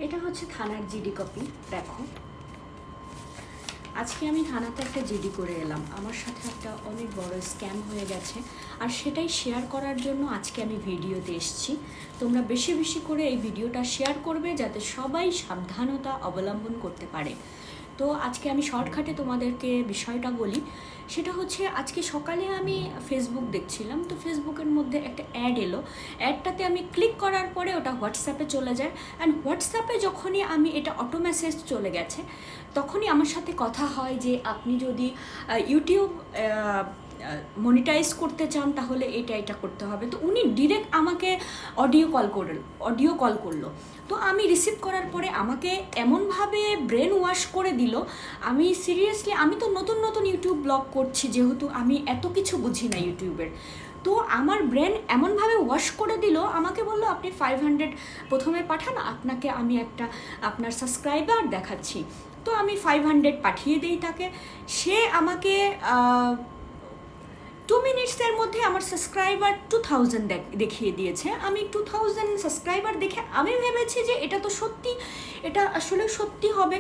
এটা হচ্ছে থানার জিডি কপি। দেখো, আজকে আমি থানাতে একটা জিডি করে এলাম। আমার সাথে একটা অনেক বড় স্ক্যাম হয়ে গেছে, আর সেটাই শেয়ার করার জন্য আজকে আমি ভিডিওতে এসেছি। তোমরা বেশি বেশি করে এই ভিডিওটা শেয়ার করবে, যাতে সবাই সাবধানতা অবলম্বন করতে পারে। তো আজকে আমি শর্টকাটে তোমাদেরকে বিষয়টা বলি। সেটা হচ্ছে, আজকে সকালে আমি ফেসবুক দেখছিলাম, তো ফেসবুকের মধ্যে একটা অ্যাড এলো। অ্যাডটাতে আমি ক্লিক করার পরে ওটা হোয়াটসঅ্যাপে চলে যায়, অ্যান্ড হোয়াটসঅ্যাপে যখনই আমি এটা অটো মেসেজ চলে গেছে, তখনই আমার সাথে কথা হয় যে আপনি যদি ইউটিউব মনিটাইজ করতে চান তাহলে এটা করতে হবে। তো উনি ডিরেক্ট আমাকে অডিও কল করলো। তো আমি রিসিভ করার পরে আমাকে এমনভাবে ব্রেন ওয়াশ করে দিল। আমি সিরিয়াসলি, আমি তো নতুন নতুন ইউটিউব ব্লগ করছি, যেহেতু আমি এত কিছু বুঝি না ইউটিউবের। তো আমার ব্রেন এমনভাবে ওয়াশ করে দিল, আমাকে বললো আপনি 500 প্রথমে পাঠান, আপনাকে আমি একটা আপনার সাবস্ক্রাইবার দেখাচ্ছি। তো আমি 500 পাঠিয়ে দিই তাকে। সে আমাকে 2 মিনিটসের মধ্যে আমার সাবস্ক্রাইবার 2000 দেখিয়ে দিয়েছে। আমি 2000 সাবস্ক্রাইবার দেখে আমি ভেবেছি যে এটা তো সত্যি, এটা আসলে সত্যি হবে।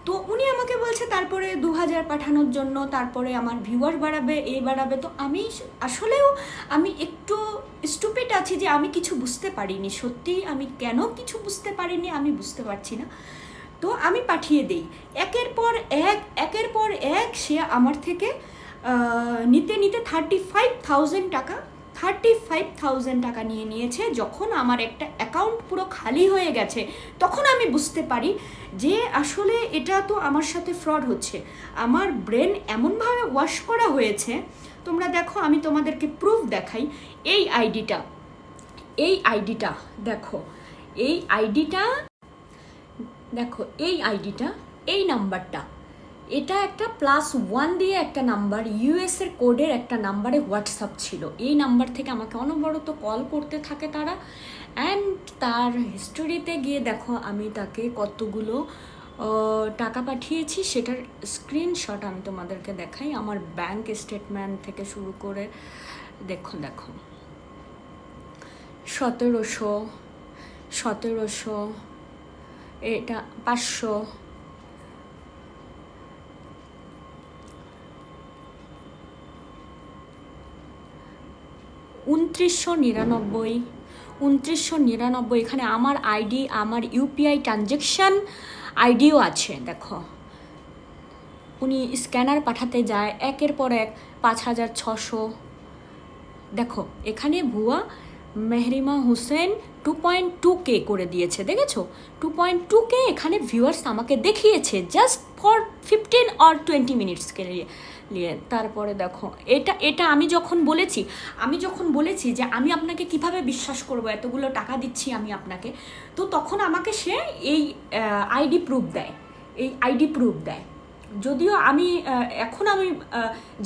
তো উনি আমাকে বলছে তারপরে 2000 পাঠানোর জন্য, তারপরে আমার ভিউয়ার বাড়াবে, বাড়াবে। তো আমি আসলেও আমি একটু স্টুপিড আছি যে আমি কিছু বুঝতে পারিনি। সত্যি আমি কেন কিছু বুঝতে পারিনি আমি বুঝতে পারছি না। তো আমি পাঠিয়ে দিই, একের পর এক সে আমার থেকে নিতে 35,000 টাকা নিয়ে নিয়েছে। যখন আমার একটা অ্যাকাউন্ট পুরো খালি হয়ে গেছে, তখন আমি বুঝতে পারি যে আসলে এটা তো আমার সাথে ফ্রড হচ্ছে। আমার ব্রেন এমনভাবে ওয়াশ করা হয়েছে। তোমরা দেখো, আমি তোমাদেরকে প্রুফ দেখাই। এই আইডিটা দেখো, এই আইডিটা, এই নাম্বারটা, এটা একটা +1 দিয়ে একটা নাম্বার, ইউএসের কোডের একটা নাম্বারে হোয়াটসঅ্যাপ ছিল। এই নাম্বার থেকে আমাকে অনবরত কল করতে থাকে তারা। অ্যান্ড তার হিস্টোরিতে গিয়ে দেখো আমি তাকে কতগুলো টাকা পাঠিয়েছি, সেটার স্ক্রিনশট আমি তোমাদেরকে দেখাই। আমার ব্যাংক স্টেটমেন্ট থেকে শুরু করে দেখো 1700, এটা 500, 2999, এখানে আমার আইডি, আমার ইউপিআই ট্রানজ্যাকশান আইডিও আছে। দেখো, উনি স্ক্যানার পাঠাতে যায় একের পর এক 5600। দেখো, এখানে ভুয়া মেহরিমা হোসেন 2.2K করে দিয়েছে, দেখেছো? 2.2K এখানে ভিউয়ার্স আমাকে দেখিয়েছে, জাস্ট ফর 15 or 20 মিনিটসকে নিয়ে। তারপরে দেখো, এটা আমি যখন বলেছি যে আমি আপনাকে কিভাবে বিশ্বাস করব, এতগুলো টাকা দিচ্ছি আমি আপনাকে, তো তখন আমাকে সে এই আইডি প্রুফ দেয়। যদিও আমি এখন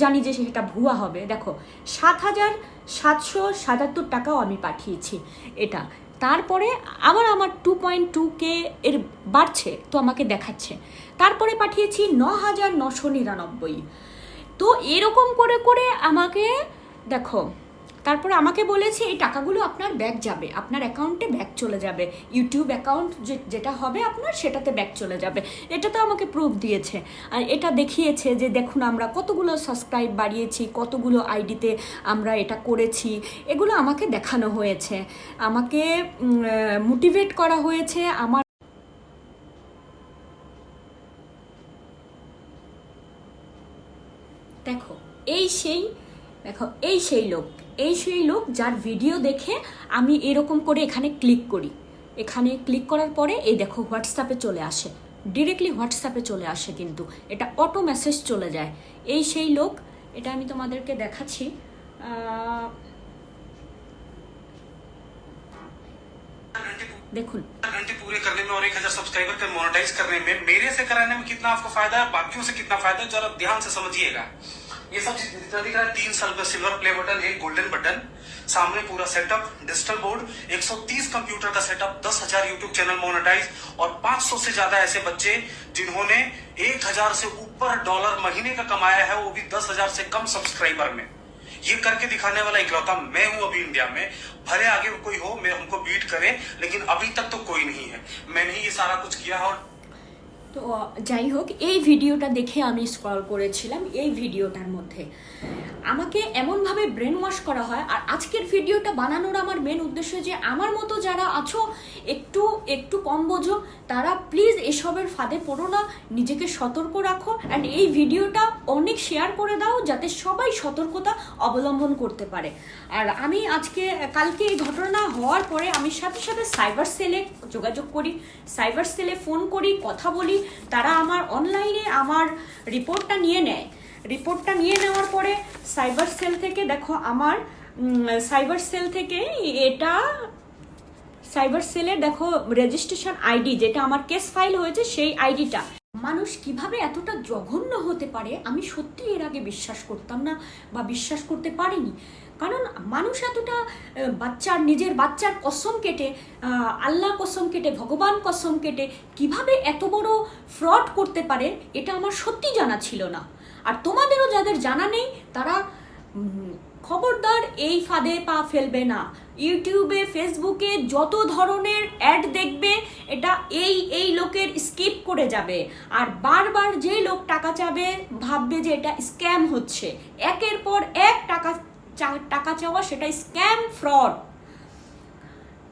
জানি যে সেটা ভুয়া হবে। দেখো, 7,777 টাকাও আমি পাঠিয়েছি এটা। তারপরে আমার 2.2K এর বাড়ছে, তো আমাকে দেখাচ্ছে। তারপরে পাঠিয়েছি 9,999। তো এরকম করে করে আমাকে দেখো, তারপরে আমাকে বলেছে এই টাকাগুলো আপনার ব্যাক যাবে, আপনার অ্যাকাউন্টে ব্যাক চলে যাবে, ইউটিউব অ্যাকাউন্ট যেটা হবে আপনার সেটাতে ব্যাক চলে যাবে। এটা তো আমাকে প্রুফ দিয়েছে, আর এটা দেখিয়েছে যে দেখুন আমরা কতগুলো সাবস্ক্রাইব বাড়িয়েছি, কতগুলো আইডিতে আমরা এটা করেছি। এগুলো আমাকে দেখানো হয়েছে, আমাকে মোটিভেট করা হয়েছে। আমার দেখো, এই সেই লোক যার ভিডিও দেখে আমি এরকম করে এখানে ক্লিক করি। এখানে ক্লিক করার পরে এই দেখো হোয়াটসঅ্যাপে চলে আসে, ডিরেক্টলি হোয়াটসঅ্যাপে চলে আসে, কিন্তু এটা অটো মেসেজ চলে যায়। এই সেই লোক, এটা আমি তোমাদেরকে দেখাচ্ছি। देखो, घंटे पूरे करने में और 1000 सब्सक्राइबर पे मोनेटाइज करने में मेरे से कराने में कितना आपको फायदा है, बाकियों से कितना फायदा है, जरा ध्यान से समझिएगा। ये सब चीज जितना दिख रहा है, 3 साल का सिल्वर प्ले बटन, एक गोल्डन बटन, सामने पूरा सेटअप, डिजिटल बोर्ड, 130 कंप्यूटर का सेटअप, 10,000 यूट्यूब चैनल मोनेटाइज, और 500 से ज्यादा ऐसे बच्चे जिन्होंने 1,000 से ऊपर डॉलर महीने का कमाया है, वो भी 10,000 से कम सब्सक्राइबर में। ये करके दिखाने वाला इकलौता मैं हूं अभी इंडिया में। भले आगे कोई हो, मैं हमको बीट करे, लेकिन अभी तक तो कोई नहीं है। मैंने ही ये सारा कुछ किया। और তো যাই হোক, এই ভিডিওটা দেখে আমি স্ক্রল করেছিলাম। এই ভিডিওটার মধ্যে আমাকে এমনভাবে ব্রেন ওয়াশ করা হয়। আর আজকের ভিডিওটা বানানোর আমার মেন উদ্দেশ্য যে আমার মতো যারা আছো একটু একটু কম বোঝো, তারা প্লিজ এসবের ফাঁদে পড়ো না, নিজেকে সতর্ক রাখো। অ্যান্ড এই ভিডিওটা অনেক শেয়ার করে দাও যাতে সবাই সতর্কতা অবলম্বন করতে পারে। আর আমি কালকে এই ঘটনা হওয়ার পরে আমি সাথে সাথে সাইবার সেলে যোগাযোগ করি, সাইবার সেলে ফোন করি, কথা বলি। তারা আমার অনলাইনে আমার রিপোর্টটা নিয়ে নেয়। রিপোর্টটা নিয়ে নেওয়ার পরে সাইবার সেল থেকে দেখো আমার সাইবার সেল থেকে এটা সাইবার সেলে দেখো রেজিস্ট্রেশন আইডি, যেটা আমার কেস ফাইল হয়েছে সেই আইডিটা। মানুষ কিভাবে এতটা জঘন্য হতে পারে আমি সত্যি এর আগে বিশ্বাস করতাম না বা বিশ্বাস করতে পারিনি। কারণ মানুষ এতটা নিজের বাচ্চার কসম কেটে, আল্লাহ কসম কেটে, ভগবান কসম কেটে কিভাবে এত বড় ফ্রড করতে পারে এটা আমার সত্যি জানা ছিল না। আর তোমাদেরও যাদের জানা নেই তারা খবরদার এই ফাঁদে পা ফেলবে না। ইউটিউবে, ফেসবুকে যত ধরনের অ্যাড দেখবে এটা এই লোকের স্কিপ করে যাবে। আর বারবার যে লোক টাকা চাবে ভাববে যে এটা স্ক্যাম হচ্ছে। একের পর এক টাকা চাওয়া, সেটা স্ক্যাম, ফ্রড।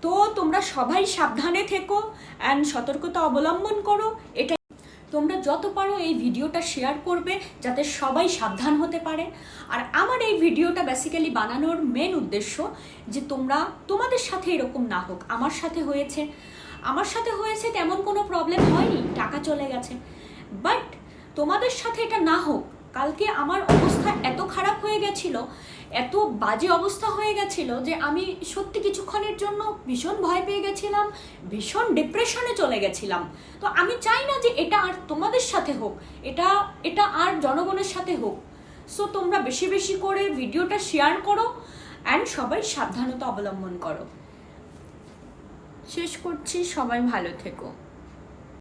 তো তোমরা সবাই সাবধানে থেকো অ্যান্ড সতর্কতা অবলম্বন করো। এটা তোমরা যত পারো এই ভিডিওটা শেয়ার করবে যাতে সবাই সাবধান হতে পারে। আর আমার এই ভিডিওটা বেসিক্যালি বানানোর মেন উদ্দেশ্য যে তোমাদের সাথে এরকম না হোক। আমার সাথে হয়েছে তেমন কোনো প্রবলেম হয়নি, টাকা চলে গেছে, বাট তোমাদের সাথে এটা না হোক। কালকে আমার অবস্থা এত খারাপ হয়ে গেছিল, এত বাজে অবস্থা হয়ে গেছিল যে আমি সত্যি কিছুক্ষণের জন্য ভীষণ ভয় পেয়ে গেছিলাম, ভীষণ ডিপ্রেশনে চলে গেছিলাম। তো আমি চাই না যে এটা আর তোমাদের সাথে হোক, এটা আর জনগণের সাথে হোক। সো তোমরা বেশি বেশি করে ভিডিওটা শেয়ার করো অ্যান্ড সবাই সাবধানতা অবলম্বন করো। শেষ করছি, সবাই ভালো থেকো।